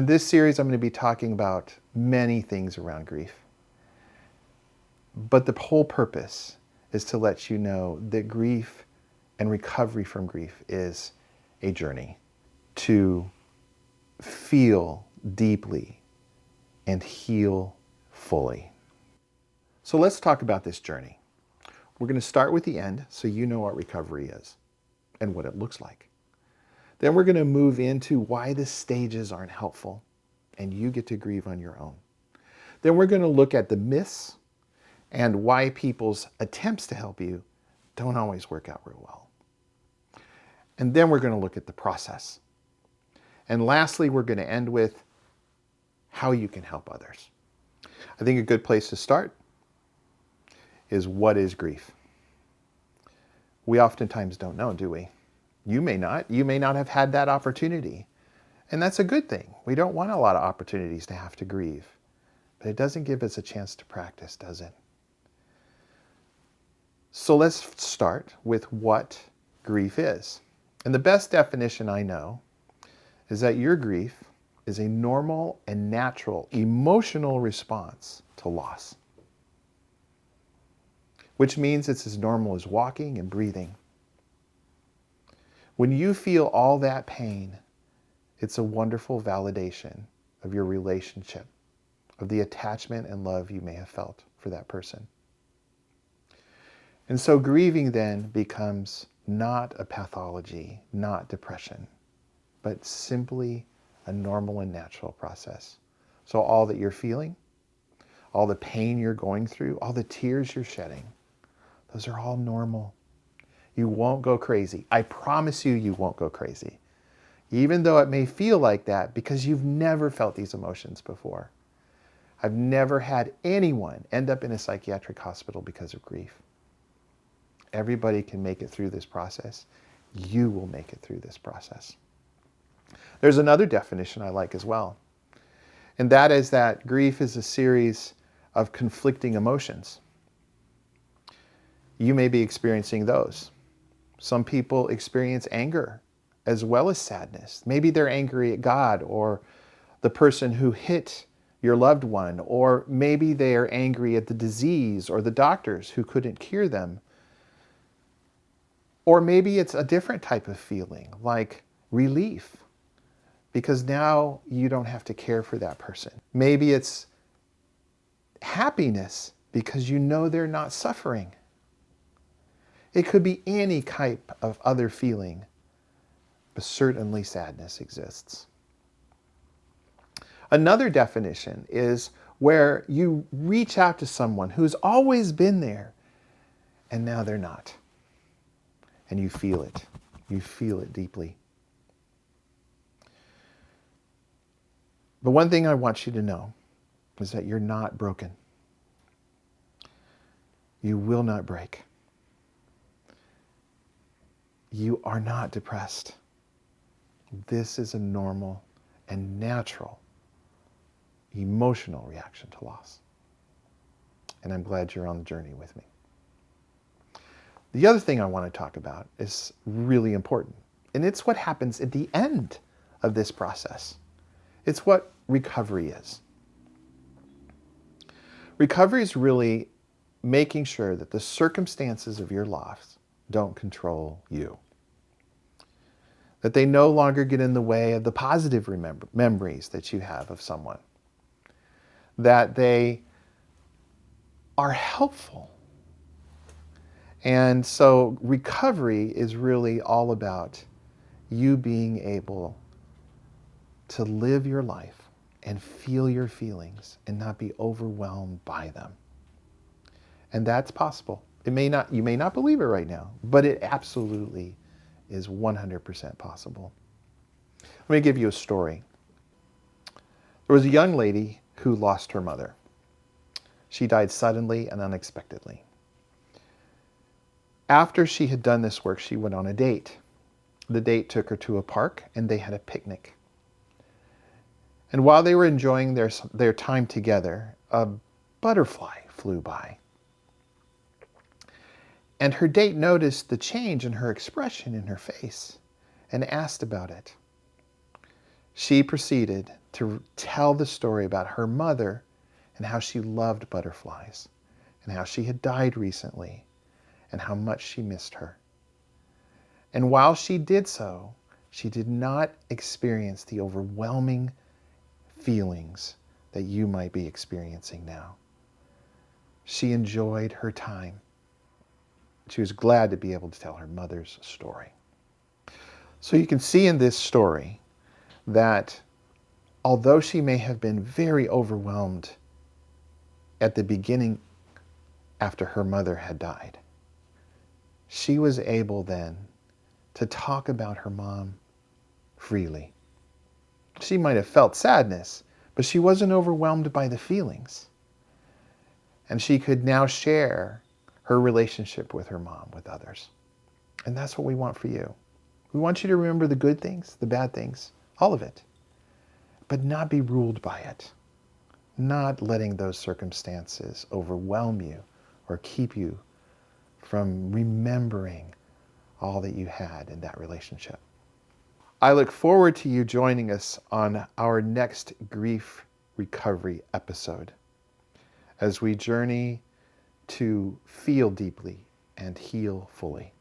this series, I'm going to be talking about many things around grief. But the whole purpose is to let you know that grief and recovery from grief is a journey to feel deeply and heal fully. So let's talk about this journey. We're going to start with the end so you know what recovery is and what it looks like. Then we're going to move into why the stages aren't helpful and you get to grieve on your own. Then we're going to look at the myths and why people's attempts to help you don't always work out real well. And then we're going to look at the process. And lastly, we're going to end with how you can help others. I think a good place to start is, what is grief? We oftentimes don't know, do we? You may not. You may not have had that opportunity. And that's a good thing. We don't want a lot of opportunities to have to grieve. But it doesn't give us a chance to practice, does it? So let's start with what grief is. And the best definition I know is that your grief is a normal and natural emotional response to loss, which means it's as normal as walking and breathing. When you feel all that pain, it's a wonderful validation of your relationship, of the attachment and love you may have felt for that person. And so grieving then becomes not a pathology, not depression, but simply a normal and natural process. So all that you're feeling, all the pain you're going through, all the tears you're shedding, those are all normal. You won't go crazy. I promise you, you won't go crazy. Even though it may feel like that, because you've never felt these emotions before. I've never had anyone end up in a psychiatric hospital because of grief. Everybody can make it through this process. You will make it through this process. There's another definition I like as well. And that is that grief is a series of conflicting emotions. You may be experiencing those. Some people experience anger as well as sadness. Maybe they're angry at God or the person who hit your loved one, or maybe they are angry at the disease or the doctors who couldn't cure them. Or maybe it's a different type of feeling, like relief, because now you don't have to care for that person. Maybe it's happiness because you know they're not suffering. It could be any type of other feeling, but certainly sadness exists. Another definition is where you reach out to someone who's always been there, and now they're not. And you feel it. You feel it deeply. But one thing I want you to know is that you're not broken. You will not break. You are not depressed. This is a normal and natural emotional reaction to loss. And I'm glad you're on the journey with me. The other thing I want to talk about is really important, and it's what happens at the end of this process. It's what recovery is. Recovery is really making sure that the circumstances of your loss don't control you. That they no longer get in the way of the positive memories that you have of someone. That they are helpful. And so recovery is really all about you being able to live your life and feel your feelings and not be overwhelmed by them. And that's possible. You may not believe it right now, but it absolutely is 100% possible. Let me give you a story. There was a young lady who lost her mother. She died suddenly and unexpectedly. After she had done this work, she went on a date. The date took her to a park and they had a picnic. And while they were enjoying their time together, a butterfly flew by. And her date noticed the change in her expression in her face and asked about it. she proceeded to tell the story about her mother and how she loved butterflies and how she had died recently and how much she missed her. And while she did so, she did not experience the overwhelming feelings that you might be experiencing now. She enjoyed her time. She was glad to be able to tell her mother's story. So you can see in this story that although she may have been very overwhelmed at the beginning after her mother had died, she was able then to talk about her mom freely. She might have felt sadness, but she wasn't overwhelmed by the feelings. And she could now share her relationship with her mom with others. And that's what we want for you. We want you to remember the good things, the bad things, all of it, but not be ruled by it. Not letting those circumstances overwhelm you or keep you from remembering all that you had in that relationship. I look forward to you joining us on our next grief recovery episode as we journey to feel deeply and heal fully.